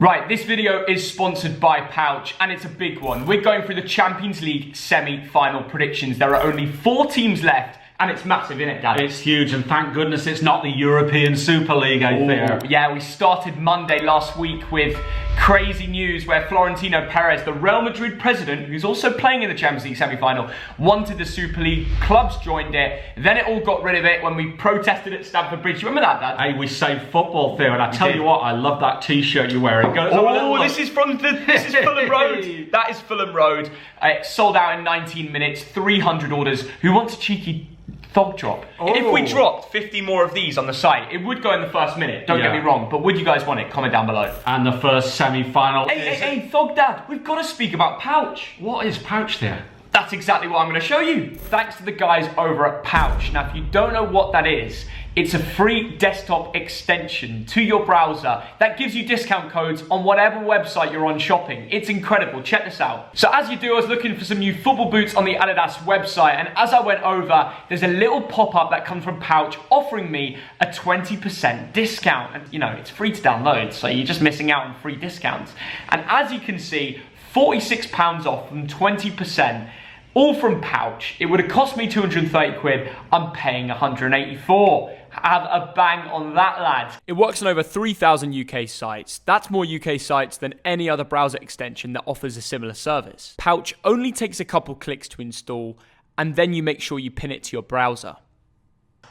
Right, this video is sponsored by Pouch, and it's a big one. We're going through the Champions League semi-final predictions. There are only 4 teams left, and it's massive, isn't it, Dad? It's huge, and thank goodness it's not the European Super League, I think. Yeah, we started Monday last week with crazy news where Florentino Perez, the Real Madrid president, who's also playing in the Champions League semi-final, wanted the Super League. Clubs joined it. Then it all got rid of it when we protested at Stamford Bridge. You remember that, Dad? Hey, we saved football, Theo, and I tell you what, I love that T-shirt you're wearing. This is Fulham Road. That is Fulham Road. It sold out in 19 minutes, 300 orders. Who wants a cheeky thog drop? If we dropped 50 more of these on the site, it would go in the first minute, don't get me wrong, but would you guys want it? Comment down below. And the first semi-final Hey, Thog Dad, we've got to speak about Pouch. What is Pouch, Theo? That's exactly what I'm going to show you. Thanks to the guys over at Pouch. Now, if you don't know what that is, it's a free desktop extension to your browser that gives you discount codes on whatever website you're on shopping. It's incredible. Check this out. So as you do, I was looking for some new football boots on the Adidas website, and as I went over, there's a little pop-up that comes from Pouch offering me a 20% discount. And you know, it's free to download, so you're just missing out on free discounts. And as you can see, £46 off from 20%. All from Pouch. It would have cost me 230 quid. I'm paying 184. Have a bang on that, lads. It works on over 3,000 UK sites. That's more UK sites than any other browser extension that offers a similar service. Pouch only takes a couple clicks to install, and then you make sure you pin it to your browser.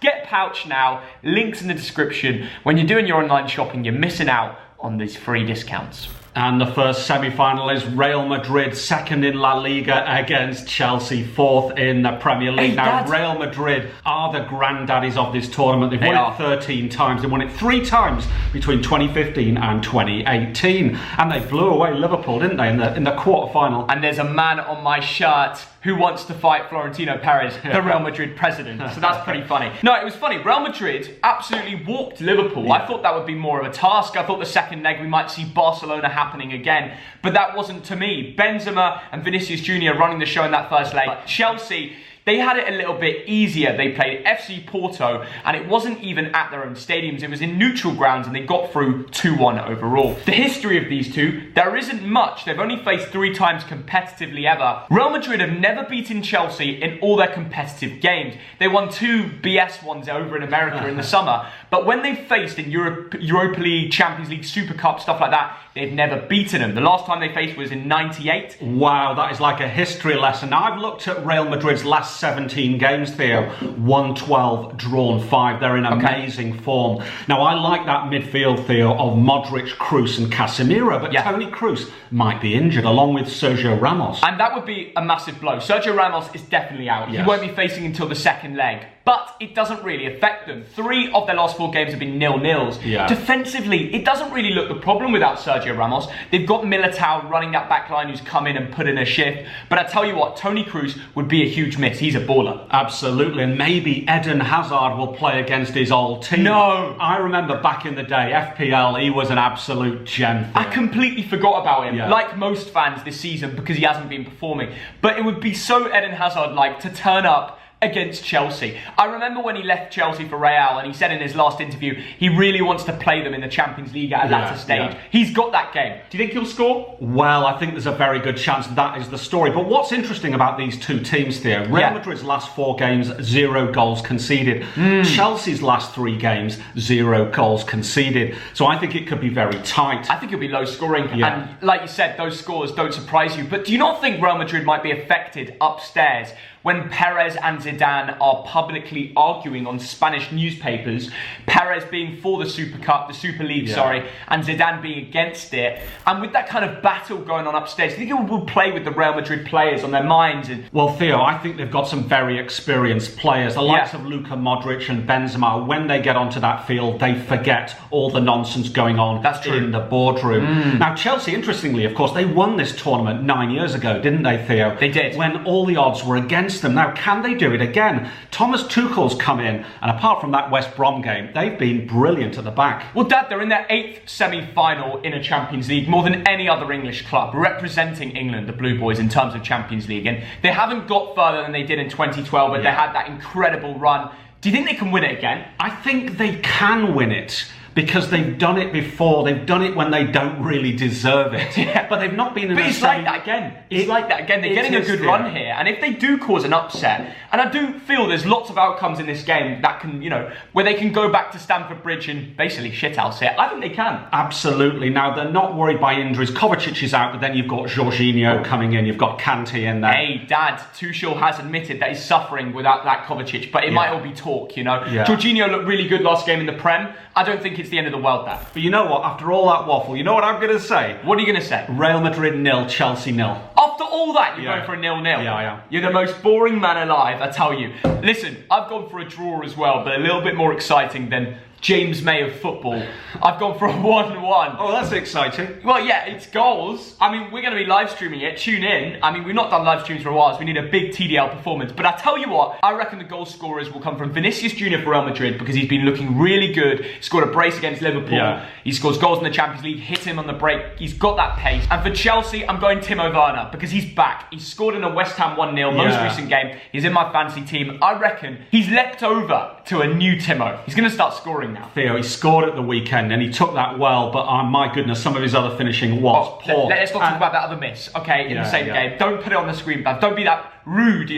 Get Pouch now. Links in the description. When you're doing your online shopping, you're missing out on these free discounts. And the first semi-final is Real Madrid, second in La Liga against Chelsea, fourth in the Premier League. Now, Real Madrid are the granddaddies of this tournament. They've won it 13 times. They won it 3 times between 2015 and 2018. And they blew away Liverpool, didn't they, in the quarter-final. And there's a man on my shirt who wants to fight Florentino Perez, the Real Madrid president. So that's pretty funny. No, it was funny. Real Madrid absolutely walked Liverpool. Yeah. I thought that would be more of a task. I thought the second leg we might see Barcelona happening again. But that wasn't to me. Benzema and Vinicius Jr. running the show in that first leg. Chelsea, they had it a little bit easier. They played FC Porto, and it wasn't even at their own stadiums. It was in neutral grounds, and they got through 2-1 overall. The history of these two, there isn't much. They've only faced 3 times competitively ever. Real Madrid have never beaten Chelsea in all their competitive games. They won 2 BS ones over in America in the summer, but when they've faced in Europa League, Champions League, Super Cup, stuff like that, they've never beaten them. The last time they faced was in '98. Wow, that is like a history lesson. Now, I've looked at Real Madrid's last 17 games, Theo. 1-12, drawn 5. They're in amazing form. Now, I like that midfield, Theo, of Modric, Kroos and Casemiro, but Toni Kroos might be injured, along with Sergio Ramos. And that would be a massive blow. Sergio Ramos is definitely out. He won't be facing until the second leg. But it doesn't really affect them. 3 of their last 4 games have been 0-0s. Defensively, it doesn't really look the problem without Sergio Ramos. They've got Militao running that back line who's come in and put in a shift. But I tell you what, Toni Kroos would be a huge miss. He's a baller. Absolutely. And maybe Eden Hazard will play against his old team. No. I remember back in the day, FPL, he was an absolute gem. I completely forgot about him, like most fans this season, because he hasn't been performing. But it would be so Eden Hazard-like to turn up against Chelsea. I remember when he left Chelsea for Real, and he said in his last interview he really wants to play them in the Champions League at a latter stage. He's got that game. Do you think he'll score? Well, I think there's a very good chance that is the story. But what's interesting about these 2 teams, Theo, Real Madrid's last 4 games, 0 goals conceded. Chelsea's last 3 games, 0 goals conceded. So I think it could be very tight. I think it'll be low scoring. And like you said, those scores don't surprise you. But do you not think Real Madrid might be affected upstairs when Perez and Zidane are publicly arguing on Spanish newspapers, Perez being for the Super Cup, the Super League, and Zidane being against it, and with that kind of battle going on upstairs, do you think it will play with the Real Madrid players on their minds? Well, Theo, I think they've got some very experienced players, the likes of Luka Modric and Benzema. When they get onto that field, they forget all the nonsense going on in the boardroom. Now, Chelsea, interestingly, of course, they won this tournament 9 years ago, didn't they, Theo? They did. When all the odds were against them. Now, can they do it again? Thomas Tuchel's come in, and apart from that West Brom game, they've been brilliant at the back. Well, Dad, they're in their 8th semi-final in a Champions League, more than any other English club, representing England, the Blue Boys, in terms of Champions League. And they haven't got further than they did in 2012, when they had that incredible run. Do you think they can win it again? I think they can win it. because they've done it before. They've done it when they don't really deserve it. Yeah. But they've not been in But a it's like that again. It's like that again. They're getting a good run here. And if they do cause an upset, and I do feel there's lots of outcomes in this game that can, where they can go back to Stamford Bridge and basically shithouse it. I think they can. Absolutely. Now, they're not worried by injuries. Kovacic is out, but then you've got Jorginho coming in. You've got Kante in there. Hey, Dad, Tuchel has admitted that he's suffering without that Kovacic, but it might all be talk, Yeah. Jorginho looked really good last game in the Prem. I don't think it's the end of the world, that. But you know what? After all that waffle, you know what I'm going to say? What are you going to say? Real Madrid 0, Chelsea 0. After all that, you're going for a 0-0? Yeah, I am. You're the most boring man alive, I tell you. Listen, I've gone for a draw as well, but a little bit more exciting than James May of football. I've gone for a 1-1. Oh, that's exciting. Well, yeah, it's goals. I mean, we're going to be live streaming it. Tune in. I mean, we've not done live streams for a while, so we need a big TDL performance. But I tell you what, I reckon the goal scorers will come from Vinicius Jr. for Real Madrid because he's been looking really good. He scored a brace against Liverpool. Yeah. He scores goals in the Champions League, hit him on the break. He's got that pace. And for Chelsea, I'm going Timo Werner because he's back. He scored in a West Ham 1-0, most recent game. He's in my fantasy team. I reckon he's leapt over to a new Timo. He's going to start scoring now. Theo, he scored at the weekend and he took that well, but my goodness, some of his other finishing was poor. Let's not talk about that other miss, okay, in the same game. Don't put it on the screen, Dad. Don't be that rude,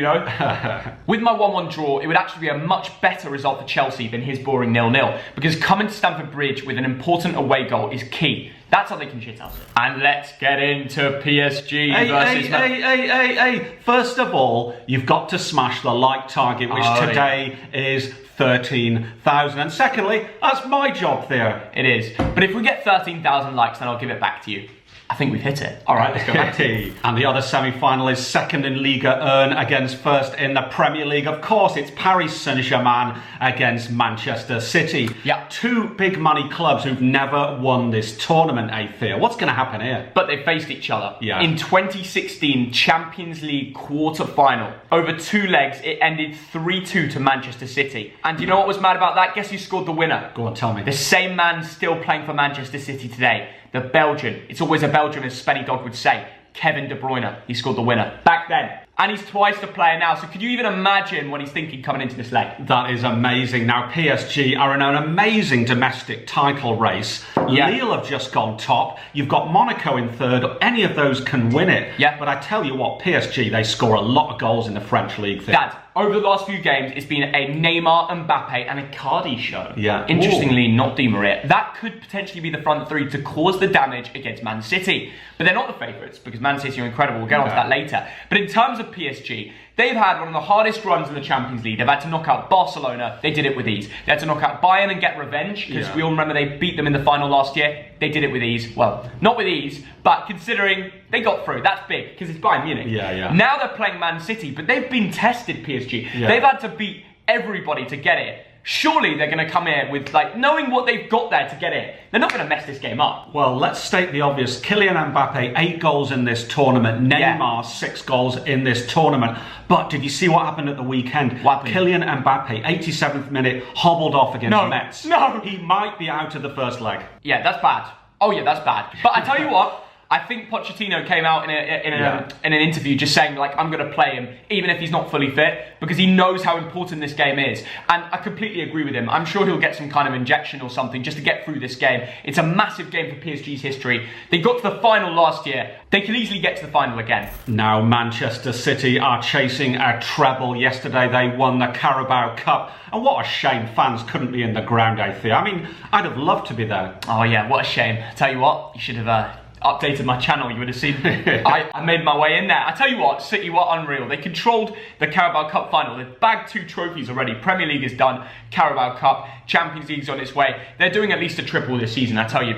With my 1-1 draw, it would actually be a much better result for Chelsea than his boring 0-0, because coming to Stamford Bridge with an important away goal is key. That's how they can shit out it. And let's get into PSG versus... Hey. First of all, you've got to smash the like target, which today is 13,000. And secondly, that's my job there. It is. But if we get 13,000 likes, then I'll give it back to you. I think we've hit it. All right, let's go back to it. And the other semi-final is second in Liga 1 against first in the Premier League. Of course, it's Paris Saint-Germain against Manchester City. Yeah. Two big money clubs who've never won this tournament, Theo. What's going to happen here? But they faced each other. Yeah. In 2016 Champions League quarter-final. Over 2 legs, it ended 3-2 to Manchester City. And you know what was mad about that? Guess who scored the winner? Go on, tell me. The same man still playing for Manchester City today. The Belgian. It's always a Belgian, as Spenny Dog would say. Kevin De Bruyne. He scored the winner back then. And he's twice the player now. So could you even imagine what he's thinking coming into this leg? That is amazing. Now, PSG are in an amazing domestic title race. Yeah. Lille have just gone top. You've got Monaco in third. Any of those can win it. Yeah. But I tell you what, PSG, they score a lot of goals in the French league. Dad, over the last few games, it's been a Neymar, Mbappe and Icardi show. Yeah. Interestingly, not Di Maria. That could potentially be the front three to cause the damage against Man City. But they're not the favourites because Man City are incredible. We'll get onto that later. But in terms of PSG, they've had one of the hardest runs in the Champions League. They've had to knock out Barcelona. They did it with ease. They had to knock out Bayern and get revenge because we all remember they beat them in the final last year. They did it with ease. Well, not with ease, but considering they got through, that's big because it's Bayern Munich. Yeah. Now they're playing Man City, but they've been tested, PSG. Yeah. They've had to beat everybody to get it. Surely they're going to come here with, knowing what they've got there to get it. They're not going to mess this game up. Well, let's state the obvious. Kylian Mbappe, 8 goals in this tournament. Neymar, 6 goals in this tournament. But did you see what happened at the weekend? What happened? Kylian Mbappe, 87th minute, hobbled off against Metz. No. He might be out of the first leg. Yeah, that's bad. Oh yeah, that's bad. But I tell you what, I think Pochettino came out in an interview just saying, I'm going to play him, even if he's not fully fit, because he knows how important this game is. And I completely agree with him. I'm sure he'll get some kind of injection or something just to get through this game. It's a massive game for PSG's history. They got to the final last year. They can easily get to the final again. Now Manchester City are chasing a treble. Yesterday they won the Carabao Cup. And what a shame fans couldn't be in the ground, Theo. I mean, I'd have loved to be there. Oh yeah, what a shame. I tell you what, you should have... updated my channel, you would have seen I made my way in there. I tell you what, City were unreal. They controlled the Carabao Cup final. They've bagged 2 trophies already. Premier League is done, Carabao Cup, Champions League's on its way. They're doing at least a triple this season, I tell you.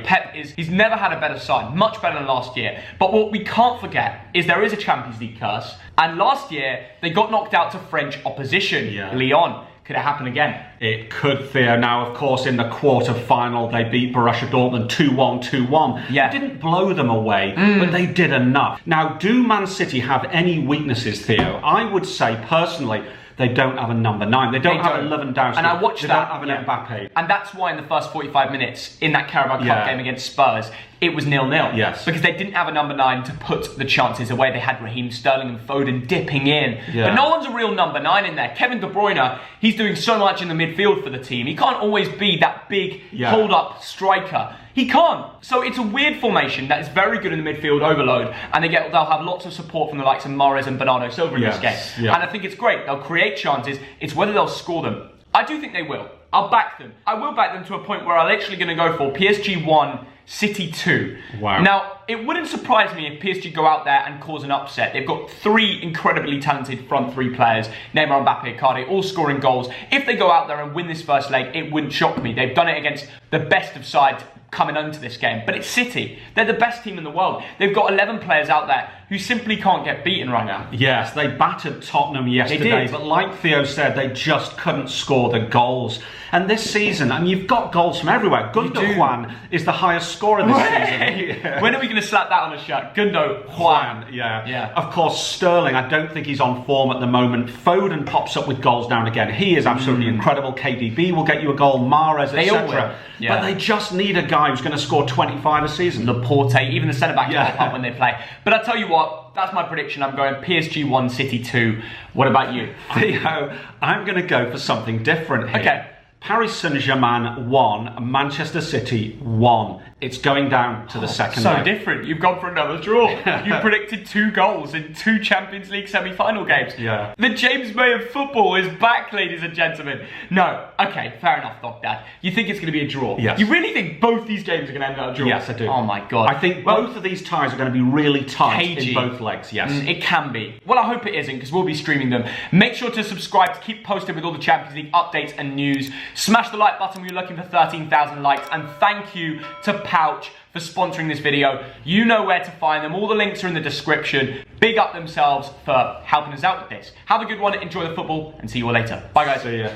He's never had a better side, much better than last year. But what we can't forget is there is a Champions League curse. And last year, they got knocked out to French opposition, Lyon. Could it happen again? It could, Theo. Now, of course, in the quarter-final, they beat Borussia Dortmund 2-1. Yeah. They didn't blow them away, but they did enough. Now, do Man City have any weaknesses, Theo? I would say, personally, they don't have a number 9. They don't have a Lewandowski. And I watched they that. They don't have an Mbappe. And that's why in the first 45 minutes in that Carabao Cup game against Spurs, it was 0-0. Yes. Because they didn't have a number 9 to put the chances away. They had Raheem Sterling and Foden dipping in. Yeah. But no one's a real number 9 in there. Kevin De Bruyne, he's doing so much in the midfield for the team. He can't always be that big hold-up striker. He can't. So it's a weird formation that is very good in the midfield overload, and they'll have lots of support from the likes of Mahrez and Bernardo Silva in this game. Yeah. And I think it's great. They'll create chances. It's whether they'll score them. I do think they will. I'll back them. I will back them to a point where I'm literally going to go for PSG 1, City 2. Wow. Now, it wouldn't surprise me if PSG go out there and cause an upset. They've got 3 incredibly talented front 3 players, Neymar, Mbappe, Icardi, all scoring goals. If they go out there and win this first leg, it wouldn't shock me. They've done it against the best of sides coming onto this game. But it's City. They're the best team in the world. They've got 11 players out there who simply can't get beaten right now. Yes, they battered Tottenham yesterday, but like Theo said, they just couldn't score the goals. And this season, and you've got goals from everywhere. Gundogan is the highest scorer this season. When are we going to slap that on a shirt? Gundogan. Yeah. Of course, Sterling, I don't think he's on form at the moment. Foden pops up with goals now and again. He is absolutely incredible. KDB will get you a goal. Mahrez, etc. But they just need a guy who's going to score 25 a season. Laporte, even the centre-back top up when they play. But I'll tell you what, that's my prediction. I'm going PSG 1, City 2. What about you? Theo, I'm going to go for something different here. Okay. Paris Saint-Germain 1, Manchester City 1. It's going down to the second leg. So different. You've gone for another draw. You predicted 2 goals in 2 Champions League semi-final games. Yeah. The James May of football is back, ladies and gentlemen. No. Okay, fair enough, Thogdad. You think it's going to be a draw? Yes. You really think both these games are going to end up a draw? Yes, I do. Oh my God. I think both of these ties are going to be really tight cagey. in both legs, yes. It can be. Well, I hope it isn't, because we'll be streaming them. Make sure to subscribe to keep posted with all the Champions League updates and news. Smash the like button. We're looking for 13,000 likes. And thank you to Pouch for sponsoring this video. You know where to find them. All the links are in the description. Big up themselves for helping us out with this. Have a good one. Enjoy the football and see you all later. Bye, guys. See ya.